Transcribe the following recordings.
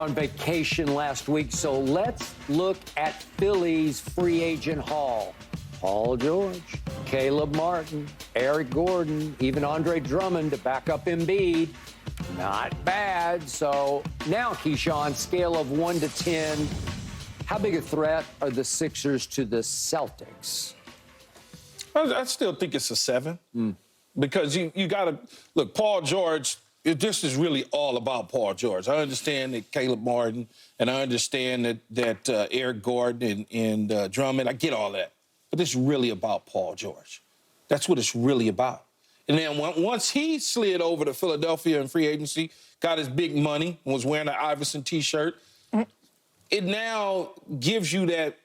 On vacation last week, so let's look at Philly's free agent haul. Paul George, Caleb Martin, Eric Gordon, even Andre Drummond to back up Embiid. Not bad. So now, Keyshawn, scale of 1 to 10, how big a threat are the Sixers to the Celtics? I still think it's a 7 because you got to look. Paul George. This is really all about Paul George. I understand that Caleb Martin, and I understand that Eric Gordon and Drummond. I get all that, but this is really about Paul George. That's what it's really about. And then once he slid over to Philadelphia in free agency, got his big money, was wearing an Iverson T-shirt, it now gives you that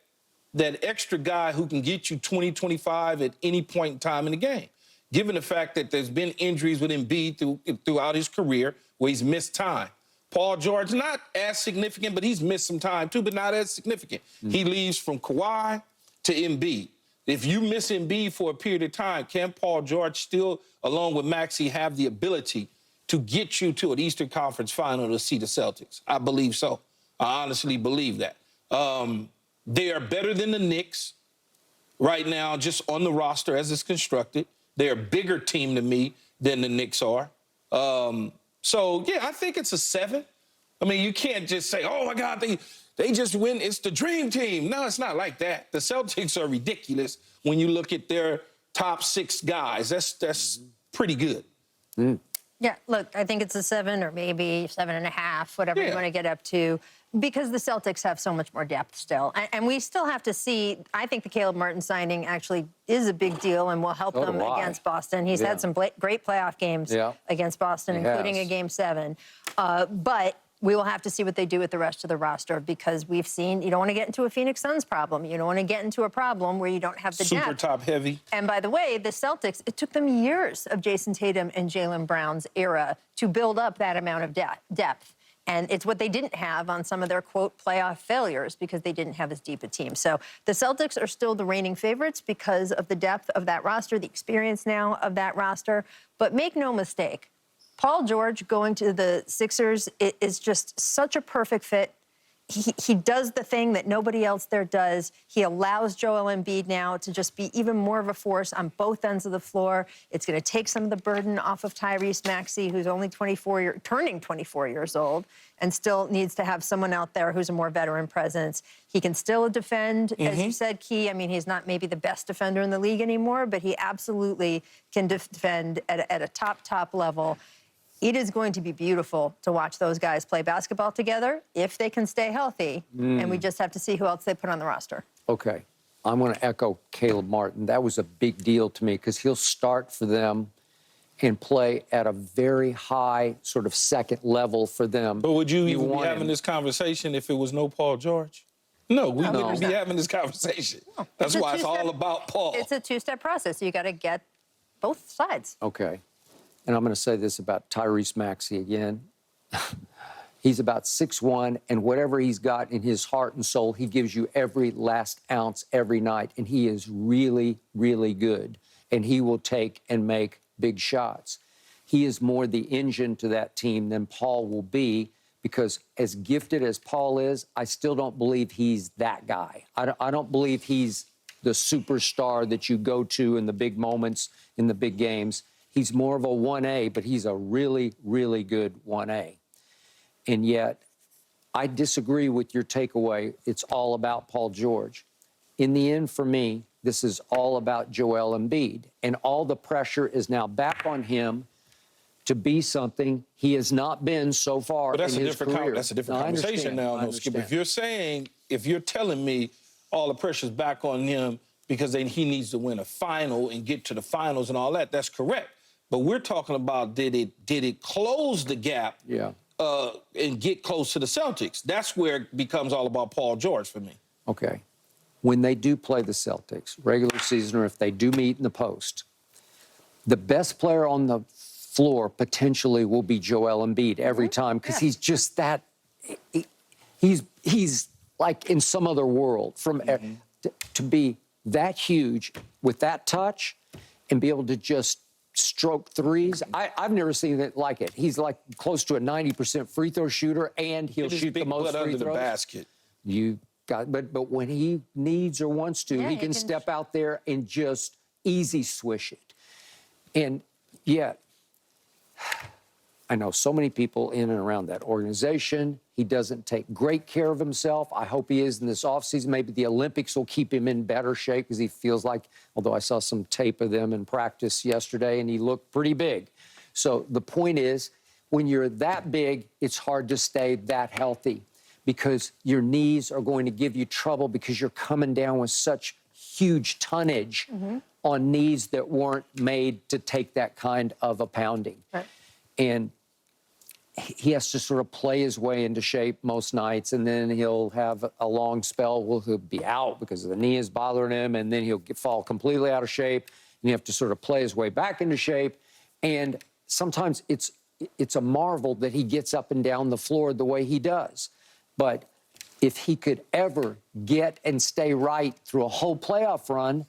extra guy who can get you 20, 25 at any point in time in the game. Given the fact that there's been injuries with Embiid throughout his career where he's missed time. Paul George, not as significant, but he's missed some time too, but not as significant. He leaves from Kawhi to Embiid. If you miss Embiid for a period of time, can Paul George still, along with Maxey, have the ability to get you to an Eastern Conference final to see the Celtics? I believe so. I honestly believe that. They are better than the Knicks right now, just on the roster as it's constructed. They're a bigger team to me than the Knicks are. So, yeah, I think it's a 7. I mean, you can't just say, oh, my God, they just win. It's the dream team. No, it's not like that. The Celtics are ridiculous when you look at their top 6 guys. That's pretty good. Yeah, look, I think it's a 7 or maybe 7.5, whatever you want to get up to, because the Celtics have so much more depth still. And we still have to see, I think the Caleb Martin signing actually is a big deal and will help them against Boston. He's had some great playoff games against Boston, including a Game 7. But we will have to see what they do with the rest of the roster, because we've seen you don't want to get into a Phoenix Suns problem. You don't want to get into a problem where you don't have the super depth. top heavy. And by the way, the Celtics, it took them years of Jason Tatum and Jaylen Brown's era to build up that amount of depth. And it's what they didn't have on some of their, quote, playoff failures, because they didn't have as deep a team. So the Celtics are still the reigning favorites because of the depth of that roster, the experience now of that roster. But make no mistake, Paul George going to the Sixers is just such a perfect fit. He does the thing that nobody else there does. He allows Joel Embiid now to just be even more of a force on both ends of the floor. It's going to take some of the burden off of Tyrese Maxey, who's only turning 24 years old, and still needs to have someone out there who's a more veteran presence. He can still defend, as you said, Key. I mean, he's not maybe the best defender in the league anymore, but he absolutely can defend at a top level. It is going to be beautiful to watch those guys play basketball together if they can stay healthy. And we just have to see who else they put on the roster. Okay. I'm going to echo Caleb Martin. That was a big deal to me because he'll start for them and play at a very high sort of second level for them. But would you even be having this conversation if it was no Paul George? No, we wouldn't be having this conversation. No. That's why it's all about Paul. It's a two-step process. You got to get both sides. Okay. And I'm going to say this about Tyrese Maxey again. He's about 6'1", and whatever he's got in his heart and soul, he gives you every last ounce every night. And he is really, really good. And he will take and make big shots. He is more the engine to that team than Paul will be, because as gifted as Paul is, I still don't believe he's that guy. I don't believe he's the superstar that you go to in the big moments, in the big games. He's more of a 1A, but he's a really, really good 1A. And yet, I disagree with your takeaway. It's all about Paul George. In the end, for me, this is all about Joel Embiid. And all the pressure is now back on him to be something he has not been so far in his career. That's a different conversation now, Skip. If you're telling me all the pressure's back on him because he needs to win a final and get to the finals and all that, that's correct. But we're talking about did it close the gap and get close to the Celtics? That's where it becomes all about Paul George for me. Okay. When they do play the Celtics, regular season, or if they do meet in the post, the best player on the floor potentially will be Joel Embiid every time, because he's just that. He's like in some other world. To be that huge with that touch and be able to just stroke threes. I've never seen it like it. He's like close to a 90% free throw shooter, and he'll shoot the most free under throws. the basket. But when he needs or wants to, Yeah, he can step out there and just easy swish it. And yet, I know so many people in and around that organization. He doesn't take great care of himself. I hope he is in this offseason. Maybe the Olympics will keep him in better shape because he feels like, although I saw some tape of them in practice yesterday, and he looked pretty big. So the point is, when you're that big, it's hard to stay that healthy because your knees are going to give you trouble because you're coming down with such huge tonnage on knees that weren't made to take that kind of a pounding. Right. And he has to sort of play his way into shape most nights, and then he'll have a long spell where he'll be out because the knee is bothering him, and then he'll fall completely out of shape, and you have to sort of play his way back into shape. And sometimes it's a marvel that he gets up and down the floor the way he does. But if he could ever get and stay right through a whole playoff run,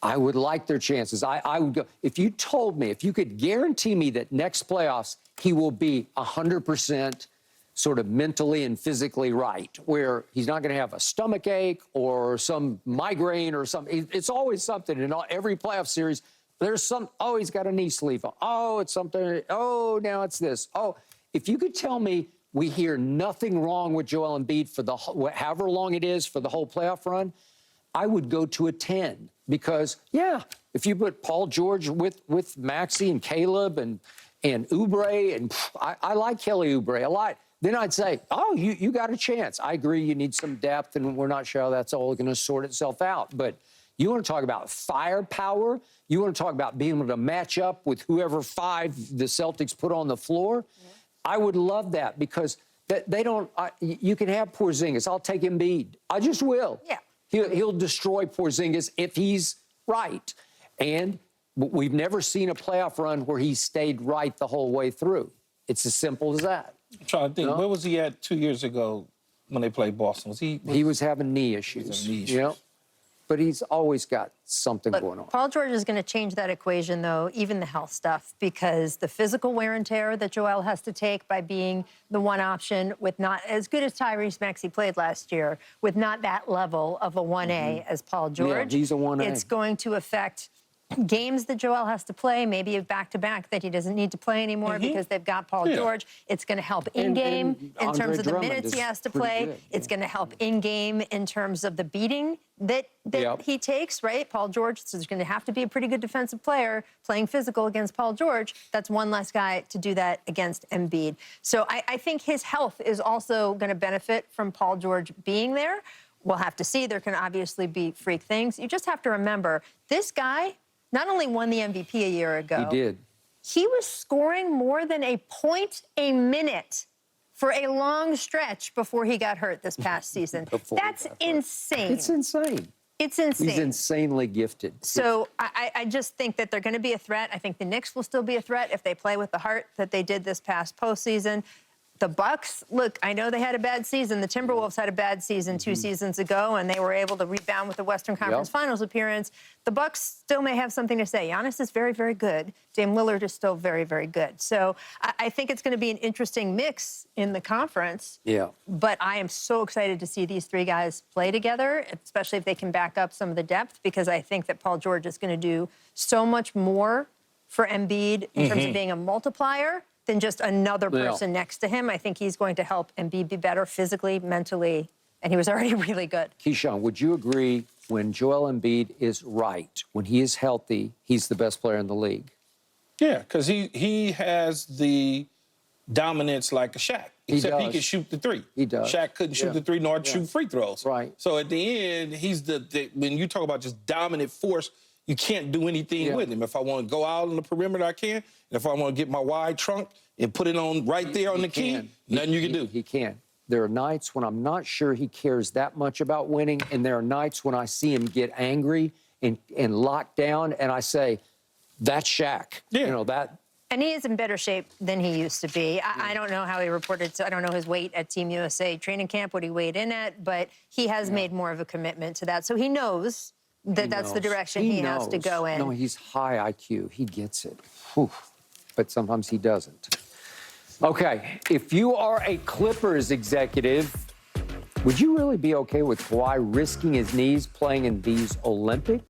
I would like their chances. I would go, if you told me, if you could guarantee me that next playoffs, he will be 100% sort of mentally and physically right, where he's not going to have a stomach ache or some migraine or something. It's always something in every playoff series. There's he's got a knee sleeve. Oh, it's something. Oh, now it's this. Oh, if you could tell me we hear nothing wrong with Joel Embiid for however long it is for the whole playoff run, I would go to a 10 because, if you put Paul George with Maxey and Caleb and Oubre, and I like Kelly Oubre a lot, then I'd say, you got a chance. I agree you need some depth, and we're not sure how that's all going to sort itself out. But you want to talk about firepower? You want to talk about being able to match up with whoever five the Celtics put on the floor? Yeah. I would love that because they don't you can have Porzingis. I'll take Embiid. I just will. Yeah. He'll destroy Porzingis if he's right. And we've never seen a playoff run where he stayed right the whole way through. It's as simple as that. I'm trying to think. Where was he at 2 years ago when they played Boston? He was having knee issues. Yeah. But he's always got something going on. Paul George is going to change that equation, though, even the health stuff, because the physical wear and tear that Joel has to take by being the one option with not as good as Tyrese Maxey played last year, with not that level of a 1A as Paul George. Yeah, he's a 1A. It's going to affect games that Joel has to play, maybe a back-to-back that he doesn't need to play anymore because they've got Paul George. It's going to help in-game in terms of the minutes he has to play. Good. It's going to help in-game in terms of the beating that he takes, right? Paul George is going to have to be a pretty good defensive player playing physical against Paul George. That's one less guy to do that against Embiid. So I think his health is also going to benefit from Paul George being there. We'll have to see. There can obviously be freak things. You just have to remember, this guy not only won the MVP a year ago. He did. He was scoring more than a point a minute for a long stretch before he got hurt this past season. That's insane. It's insane. It's insane. He's insanely gifted. So I just think that they're going to be a threat. I think the Knicks will still be a threat if they play with the heart that they did this past postseason. The Bucks, look, I know they had a bad season. The Timberwolves had a bad season 2 seasons ago, and they were able to rebound with the Western Conference Finals appearance. The Bucks still may have something to say. Giannis is very, very good. Dame Lillard is still very, very good. So I think it's going to be an interesting mix in the conference. Yeah. But I am so excited to see these three guys play together, especially if they can back up some of the depth, because I think that Paul George is going to do so much more for Embiid in terms of being a multiplier than just another person next to him. I think he's going to help Embiid be better physically, mentally, and he was already really good. Keyshawn, would you agree when Joel Embiid is right, when he is healthy, he's the best player in the league? Yeah, because he has the dominance like a Shaq, except he can shoot the three. He does. Shaq couldn't shoot the three nor shoot free throws. Right. So at the end, he's when you talk about just dominant force, you can't do anything with him. If I want to go out on the perimeter, I can. And if I want to get my wide trunk and put it on right there on the key, nothing you can do. He can. There are nights when I'm not sure he cares that much about winning, and there are nights when I see him get angry and locked down, and I say, that's Shaq. Yeah. You know, that. And he is in better shape than he used to be. I don't know how he reported. So I don't know his weight at Team USA training camp, what he weighed in at, but he has made more of a commitment to that. So he knows that's the knows. direction he has to knows. go in. No, he's high IQ. He gets it. Whew. But sometimes he doesn't. Okay, if you are a Clippers executive, would you really be okay with Kawhi risking his knees playing in these Olympics?